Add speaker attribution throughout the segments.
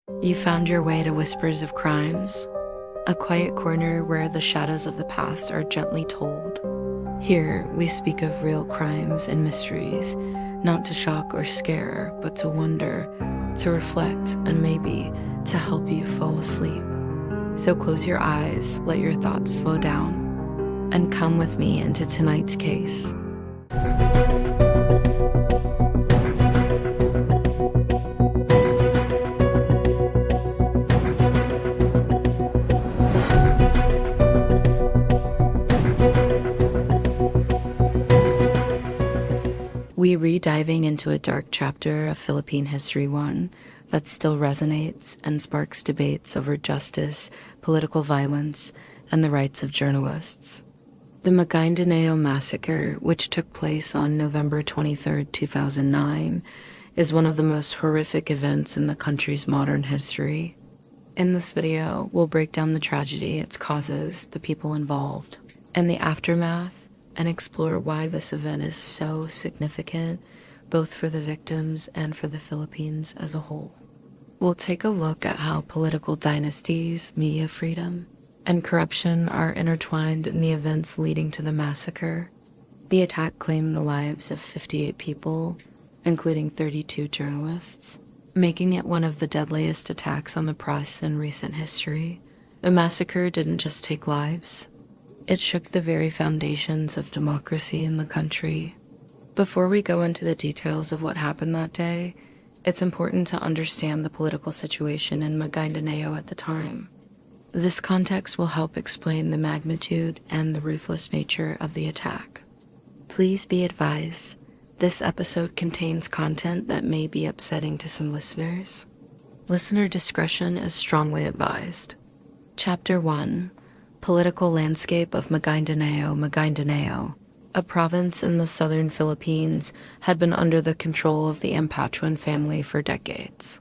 Speaker 1: You found your way to Whispers of Crimes, a quiet corner where the shadows of the past are gently told. Here, we speak of real crimes and mysteries, not to shock or scare, but to wonder, to reflect, and maybe to help you fall asleep. So close your eyes, let your thoughts slow down, and come with me into tonight's case. We re-diving into a dark chapter of Philippine history, one that still resonates and sparks debates over justice, political violence, and the rights of journalists. The Maguindanao Massacre, which took place on November 23, 2009, is one of the most horrific events in the country's modern history. In this video, we'll break down the tragedy, its causes, the people involved, and the aftermath, and explore why this event is so significant, both for the victims and for the Philippines as a whole. We'll take a look at how political dynasties, media freedom, and corruption are intertwined in the events leading to the massacre. The attack claimed the lives of 58 people, including 32 journalists, making it one of the deadliest attacks on the press in recent history. The massacre didn't just take lives. It shook the very foundations of democracy in the country. Before we go into the details of what happened that day, it's important to understand the political situation in Maguindanao at the time. This context will help explain the magnitude and the ruthless nature of the attack. Please be advised, this episode contains content that may be upsetting to some listeners. Listener discretion is strongly advised. Chapter 1. Political landscape of Maguindanao. Maguindanao, a province in the southern Philippines, had been under the control of the Ampatuan family for decades.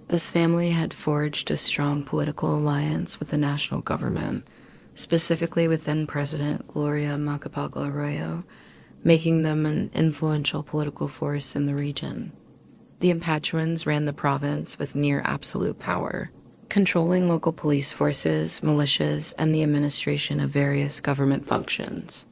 Speaker 1: This family had forged a strong political alliance with the national government, specifically with then-President Gloria Macapagal Arroyo, making them an influential political force in the region. The Ampatuans ran the province with near absolute power, controlling local police forces, militias, and the administration of various government functions.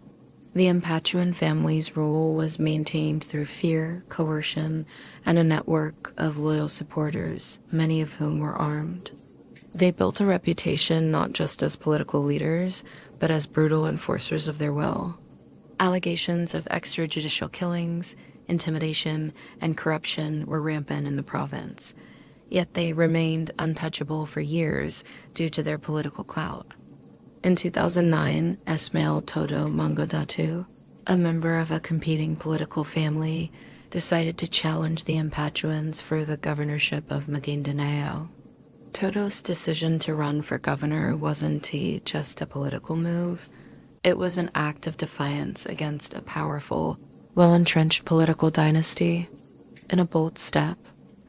Speaker 1: The Ampatuan family's rule was maintained through fear, coercion, and a network of loyal supporters, many of whom were armed. They built a reputation not just as political leaders, but as brutal enforcers of their will. Allegations of extrajudicial killings, intimidation, and corruption were rampant in the province, yet they remained untouchable for years due to their political clout. In 2009, Esmael Todo Mangodatu, a member of a competing political family, decided to challenge the Ampatuans for the governorship of Maguindanao. Todo's decision to run for governor wasn't just a political move. It was an act of defiance against a powerful, well-entrenched political dynasty. In a bold step,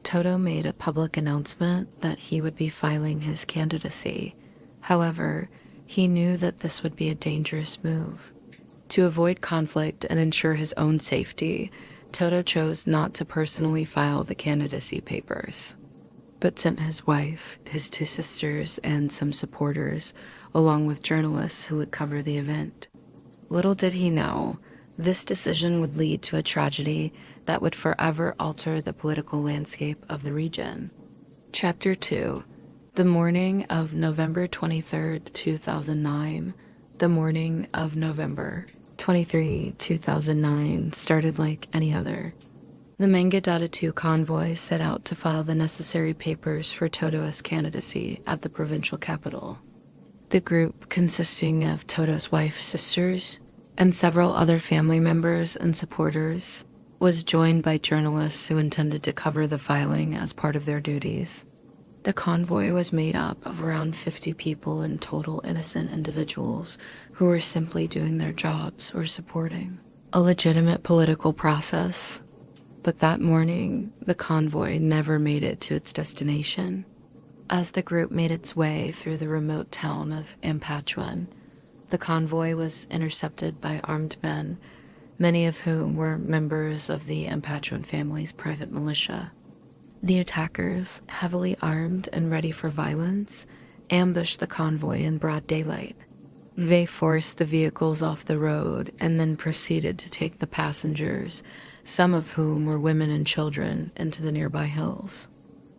Speaker 1: Todo made a public announcement that he would be filing his candidacy. However, he knew that this would be a dangerous move. To avoid conflict and ensure his own safety, Todo chose not to personally file the candidacy papers, but sent his wife, his two sisters, and some supporters, along with journalists who would cover the event. Little did he know, this decision would lead to a tragedy that would forever alter the political landscape of the region. Chapter 2. The morning of November 23, 2009. The morning of November 23, 2009 started like any other. The Maguindanao convoy set out to file the necessary papers for Todo's candidacy at the provincial capital. The group, consisting of Todo's wife's sisters and several other family members and supporters, was joined by journalists who intended to cover the filing as part of their duties. The convoy was made up of around 50 people in total, innocent individuals who were simply doing their jobs or supporting a legitimate political process. But that morning, the convoy never made it to its destination. As the group made its way through the remote town of Ampatuan, the convoy was intercepted by armed men, many of whom were members of the Ampatuan family's private militia. The attackers, heavily armed and ready for violence, ambushed the convoy in broad daylight. They forced the vehicles off the road and then proceeded to take the passengers, some of whom were women and children, into the nearby hills.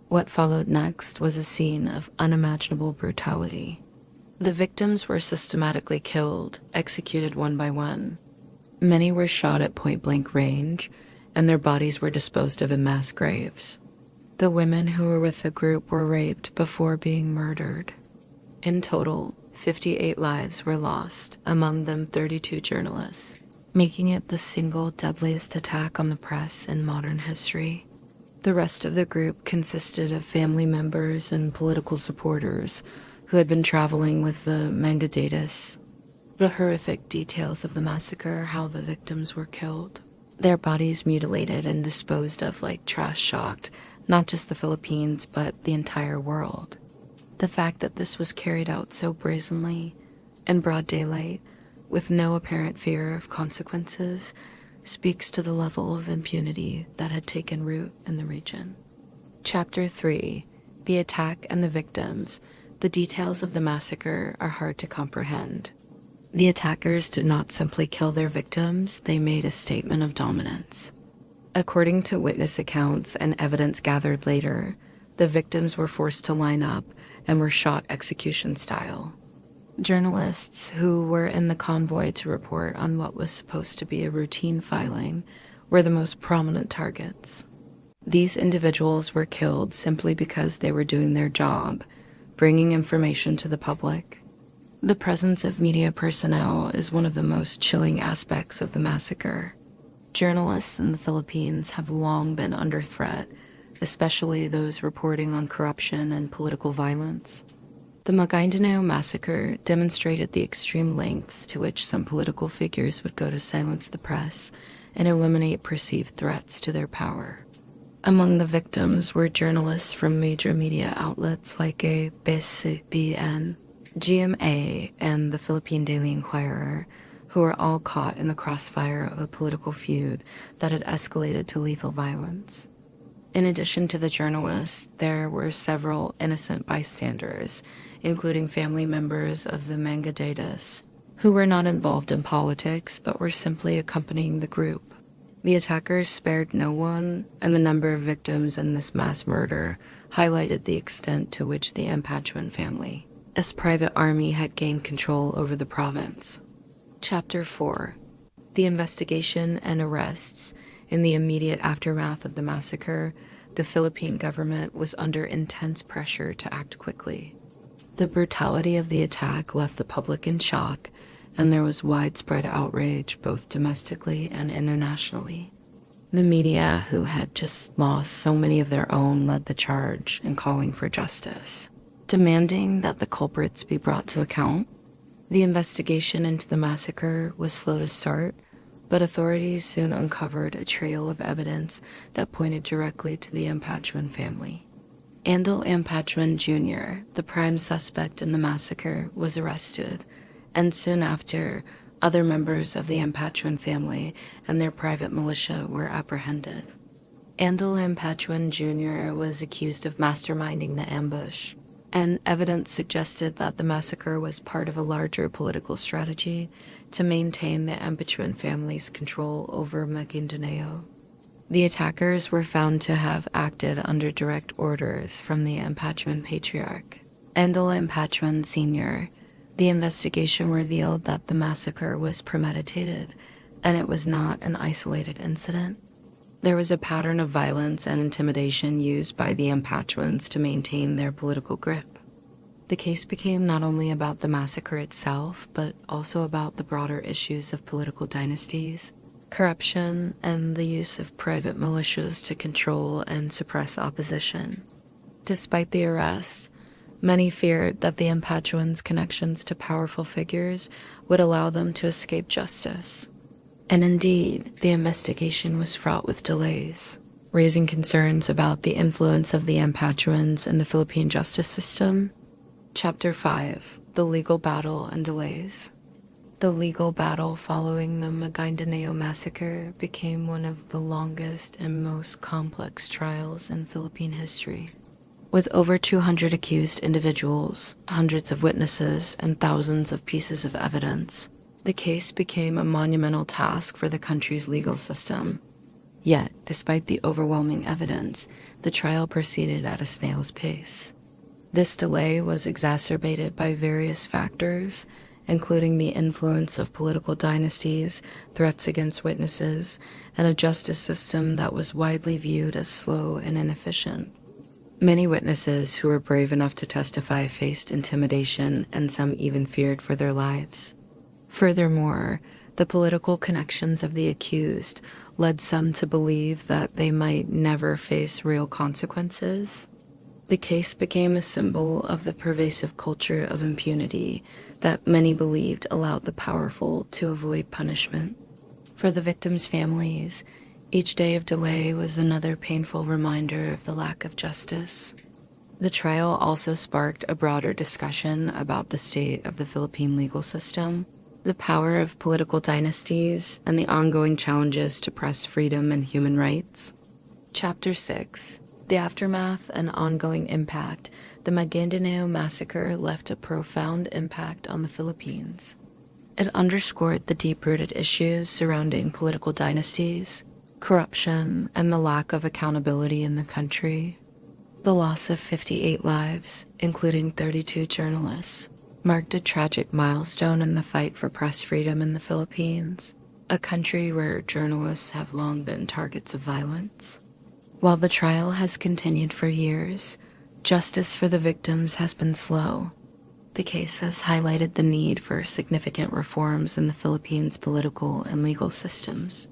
Speaker 1: What followed next was a scene of unimaginable brutality. The victims were systematically killed, executed one by one. Many were shot at point-blank range, and their bodies were disposed of in mass graves. The women who were with the group were raped before being murdered. In total, 58 lives were lost, among them 32 journalists, making it the single deadliest attack on the press in modern history. The rest of the group consisted of family members and political supporters who had been traveling with the Maguindanao. The horrific details of the massacre, how the victims were killed, their bodies mutilated and disposed of like trash, shocked not just the Philippines but the entire world. The fact that this was carried out so brazenly, in broad daylight, with no apparent fear of consequences, speaks to the level of impunity that had taken root in the region. Chapter 3. The Attack and the Victims. The details of the massacre are hard to comprehend. The attackers did not simply kill their victims, they made a statement of dominance. According to witness accounts and evidence gathered later, the victims were forced to line up and were shot execution style. Journalists who were in the convoy to report on what was supposed to be a routine filing were the most prominent targets. These individuals were killed simply because they were doing their job, bringing information to the public. The presence of media personnel is one of the most chilling aspects of the massacre. Journalists in the Philippines have long been under threat, especially those reporting on corruption and political violence. The Maguindanao Massacre demonstrated the extreme lengths to which some political figures would go to silence the press and eliminate perceived threats to their power. Among the victims were journalists from major media outlets like ABS-CBN, GMA, and the Philippine Daily Inquirer, who were all caught in the crossfire of a political feud that had escalated to lethal violence. In addition to the journalists, there were several innocent bystanders, including family members of the Maguindanao, who were not involved in politics but were simply accompanying the group. The attackers spared no one, and the number of victims in this mass murder highlighted the extent to which the Ampachuan family, as private army, had gained control over the province. Chapter 4. The investigation and arrests. In the immediate aftermath of the massacre, the Philippine government was under intense pressure to act quickly. The brutality of the attack left the public in shock, and there was widespread outrage both domestically and internationally. The media, who had just lost so many of their own, led the charge in calling for justice, demanding that the culprits be brought to account. The investigation into the massacre was slow to start, but authorities soon uncovered a trail of evidence that pointed directly to the Ampachuan family. Andal Ampachuan Jr., the prime suspect in the massacre, was arrested, and soon after, other members of the Ampachuan family and their private militia were apprehended. Andal Ampachuan Jr. was accused of masterminding the ambush, and evidence suggested that the massacre was part of a larger political strategy to maintain the Ampachuan family's control over Maguindanao. The attackers were found to have acted under direct orders from the Ampachuan patriarch, Andal Ampachuan Sr. The investigation revealed that the massacre was premeditated, and it was not an isolated incident. There was a pattern of violence and intimidation used by the Ampachuans to maintain their political grip. The case became not only about the massacre itself, but also about the broader issues of political dynasties, corruption, and the use of private militias to control and suppress opposition. Despite the arrests, many feared that the Ampachuans' connections to powerful figures would allow them to escape justice. And indeed, the investigation was fraught with delays, raising concerns about the influence of the Ampachuans in the Philippine justice system. Chapter 5. The Legal Battle and Delays. The legal battle following the Maguindanao Massacre became one of the longest and most complex trials in Philippine history. With over 200 accused individuals, hundreds of witnesses, and thousands of pieces of evidence, the case became a monumental task for the country's legal system. Yet, despite the overwhelming evidence, the trial proceeded at a snail's pace. This delay was exacerbated by various factors, including the influence of political dynasties, threats against witnesses, and a justice system that was widely viewed as slow and inefficient. Many witnesses who were brave enough to testify faced intimidation, and some even feared for their lives. Furthermore, the political connections of the accused led some to believe that they might never face real consequences. The case became a symbol of the pervasive culture of impunity that many believed allowed the powerful to avoid punishment. For the victims' families, each day of delay was another painful reminder of the lack of justice. The trial also sparked a broader discussion about the state of the Philippine legal system, the power of political dynasties, and the ongoing challenges to press freedom and human rights. Chapter 6: The Aftermath and Ongoing Impact. The Maguindanao Massacre left a profound impact on the Philippines. It underscored the deep-rooted issues surrounding political dynasties, corruption, and the lack of accountability in the country. The loss of 58 lives, including 32 journalists, marked a tragic milestone in the fight for press freedom in the Philippines, a country where journalists have long been targets of violence. While the trial has continued for years, justice for the victims has been slow. The case has highlighted the need for significant reforms in the Philippines' political and legal systems.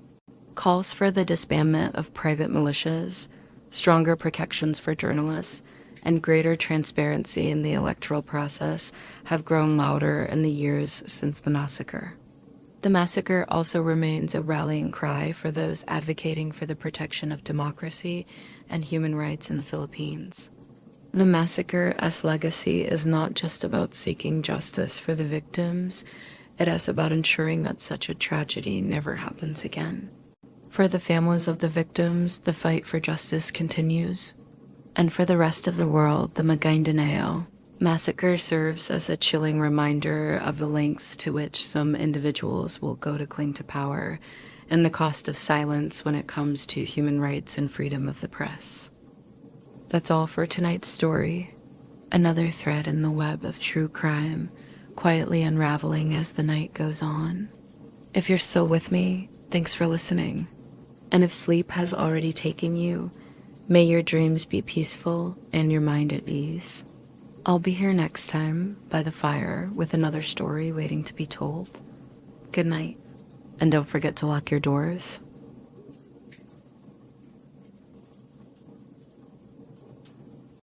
Speaker 1: Calls for the disbandment of private militias, stronger protections for journalists, and greater transparency in the electoral process have grown louder in the years since the massacre. The massacre also remains a rallying cry for those advocating for the protection of democracy and human rights in the Philippines. The massacre's legacy is not just about seeking justice for the victims, it is about ensuring that such a tragedy never happens again. For the families of the victims, the fight for justice continues. And for the rest of the world, the Maguindanao Massacre serves as a chilling reminder of the lengths to which some individuals will go to cling to power, and the cost of silence when it comes to human rights and freedom of the press. That's all for tonight's story. Another thread in the web of true crime, quietly unraveling as the night goes on. If you're still with me, thanks for listening. And if sleep has already taken you, may your dreams be peaceful and your mind at ease. I'll be here next time by the fire with another story waiting to be told. Good night, and don't forget to lock your doors.